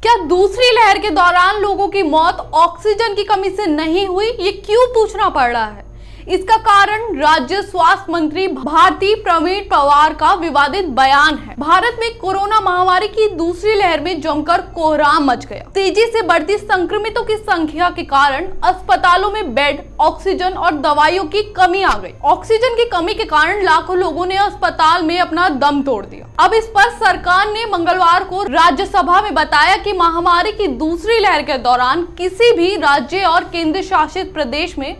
क्या दूसरी लहर के दौरान लोगों की मौत ऑक्सीजन की कमी से नहीं हुई, ये क्यों पूछना पड़ रहा है? इसका कारण राज्य स्वास्थ्य मंत्री भारती प्रवीण पवार का विवादित बयान है। भारत में कोरोना महामारी की दूसरी लहर में जमकर कोहराम मच गया। तेजी से बढ़ती संक्रमितों की संख्या के कारण अस्पतालों में बेड, ऑक्सीजन और दवाइयों की कमी आ गई। ऑक्सीजन की कमी के कारण लाखों लोगों ने अस्पताल में अपना दम तोड़ दिया। अब इस पर सरकार ने मंगलवार को राज्यसभा में बताया कि महामारी की दूसरी लहर के दौरान किसी भी राज्य और केंद्र शासित प्रदेश में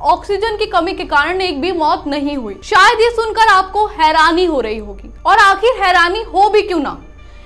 ऑक्सीजन की कमी के कारण एक भी मौत नहीं हुई। शायद ये सुनकर आपको हैरानी हो रही होगी, और आखिर हैरानी हो भी क्यों ना।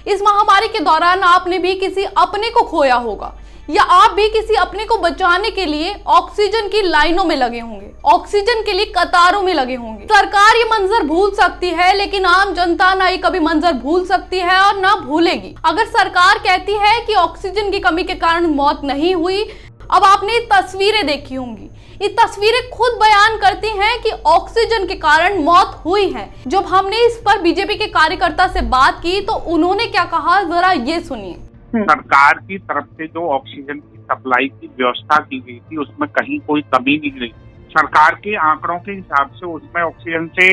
इस महामारी के दौरान आपने भी किसी अपने को खोया होगा, या आप भी किसी अपने को बचाने के लिए ऑक्सीजन की लाइनों में लगे होंगे, ऑक्सीजन के लिए कतारों में लगे होंगे। सरकार ये मंजर भूल सकती है, लेकिन आम जनता ना ही कभी मंजर भूल सकती है और ना भूलेगी। अगर सरकार कहती है कि ऑक्सीजन की कमी के कारण मौत नहीं हुई, अब आपने तस्वीरें देखी होंगी। ये तस्वीरें खुद बयान करती हैं कि ऑक्सीजन के कारण मौत हुई है। जब हमने इस पर बीजेपी के कार्यकर्ता से बात की तो उन्होंने क्या कहा, जरा ये सुनिए। सरकार की तरफ से जो ऑक्सीजन की सप्लाई की व्यवस्था की गई थी उसमें कहीं कोई कमी नहीं रही। सरकार के आंकड़ों के हिसाब से उसमें ऑक्सीजन से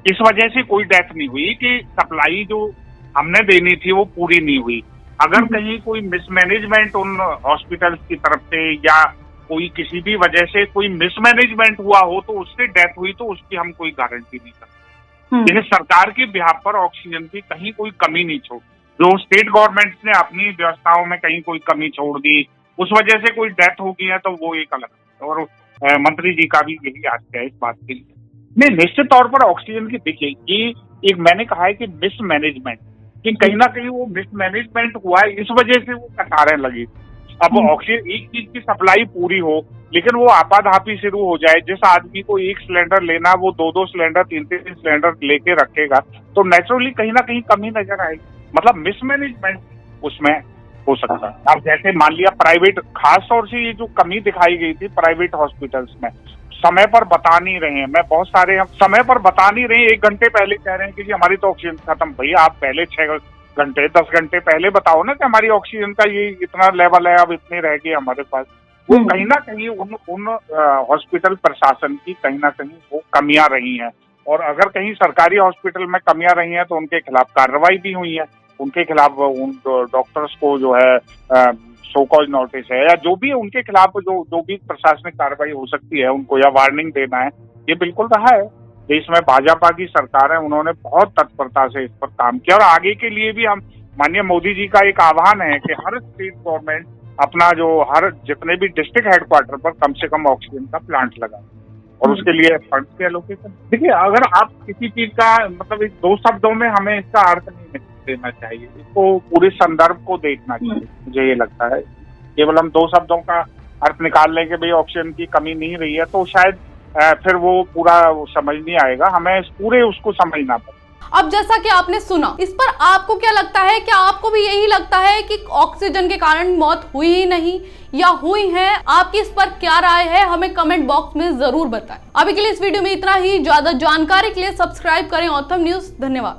इस वजह से कोई डेथ नहीं हुई कि सप्लाई जो हमने देनी थी वो पूरी नहीं हुई। अगर कहीं कोई मिसमैनेजमेंट उन हॉस्पिटल्स की तरफ से या कोई किसी भी वजह से कोई मिसमैनेजमेंट हुआ हो तो उससे डेथ हुई तो उसकी हम कोई गारंटी नहीं सकते। लेकिन सरकार के बिहाफ पर ऑक्सीजन की कहीं कोई कमी नहीं छोड़ी। जो स्टेट गवर्नमेंट ने अपनी व्यवस्थाओं में कहीं कोई कमी छोड़ दी, उस वजह से कोई डेथ हो गई है तो वो एक अलग है। और मंत्री जी का भी यही आशय है इस बात के लिए। नहीं, निश्चित तौर पर ऑक्सीजन की देखिए, ये एक मैंने कहा है कि मिसमैनेजमेंट, कि कहीं ना कहीं वो मिसमैनेजमेंट हुआ है, इस वजह से वो कतारें लगी। अब ऑक्सीजन एक चीज की सप्लाई पूरी हो लेकिन वो आपाधापी शुरू हो जाए, जिस आदमी को एक सिलेंडर लेना वो दो सिलेंडर, तीन सिलेंडर लेके रखेगा तो नेचुरली कहीं ना कहीं कमी नजर आएगी। मतलब मिसमैनेजमेंट उसमें हो सकता है। अब जैसे मान लिया प्राइवेट, खास तौर से ये जो कमी दिखाई गई थी प्राइवेट हॉस्पिटल्स में, समय पर बता नहीं रहे हैं। मैं बहुत सारे हम समय पर बता नहीं रहे, 1 घंटे पहले कह रहे हैं कि जी हमारी तो ऑक्सीजन खत्म। भैया आप पहले 6 घंटे 10 घंटे पहले बताओ ना कि हमारी ऑक्सीजन का ये इतना लेवल है, अब इतनी रह गई हमारे पास। वो कहीं ना कहीं उन हॉस्पिटल प्रशासन की कहीं ना कहीं वो कमियां रही हैं। और अगर कहीं सरकारी हॉस्पिटल में कमियां रही हैं तो उनके खिलाफ कार्रवाई भी हुई है। उनके खिलाफ उन डॉक्टर्स को जो है सो कॉज नोटिस है या जो भी उनके खिलाफ जो भी प्रशासनिक कार्रवाई हो सकती है उनको, या वार्निंग देना है, ये बिल्कुल रहा है। देश में भाजपा की सरकार है, उन्होंने बहुत तत्परता से इस पर काम किया। और आगे के लिए भी हम माननीय मोदी जी का एक आह्वान है कि हर स्टेट गवर्नमेंट अपना जो हर जितने भी डिस्ट्रिक्ट हेडक्वार्टर पर कम से कम ऑक्सीजन का प्लांट लगाए और उसके लिए फंड के एलोकेशन। देखिए, अगर आप किसी चीज का मतलब 2 शब्दों में हमें इसका अर्थ नहीं देना चाहिए, इसको पूरे संदर्भ को देखना चाहिए। मुझे ये लगता है केवल हम 2 शब्दों का अर्थ निकाल लें कि भाई ऑक्सीजन की कमी नहीं रही है तो शायद फिर वो पूरा समझ नहीं आएगा। हमें पूरे उसको समझना पड़ेगा। अब जैसा कि आपने सुना, इस पर आपको क्या लगता है? क्या आपको भी यही लगता है कि ऑक्सीजन के कारण मौत हुई ही नहीं या हुई है? आपकी इस पर क्या राय है, हमें कमेंट बॉक्स में जरूर बताएं। अभी के लिए इस वीडियो में इतना ही। ज्यादा जानकारी के लिए सब्सक्राइब करें ऑथम न्यूज। धन्यवाद।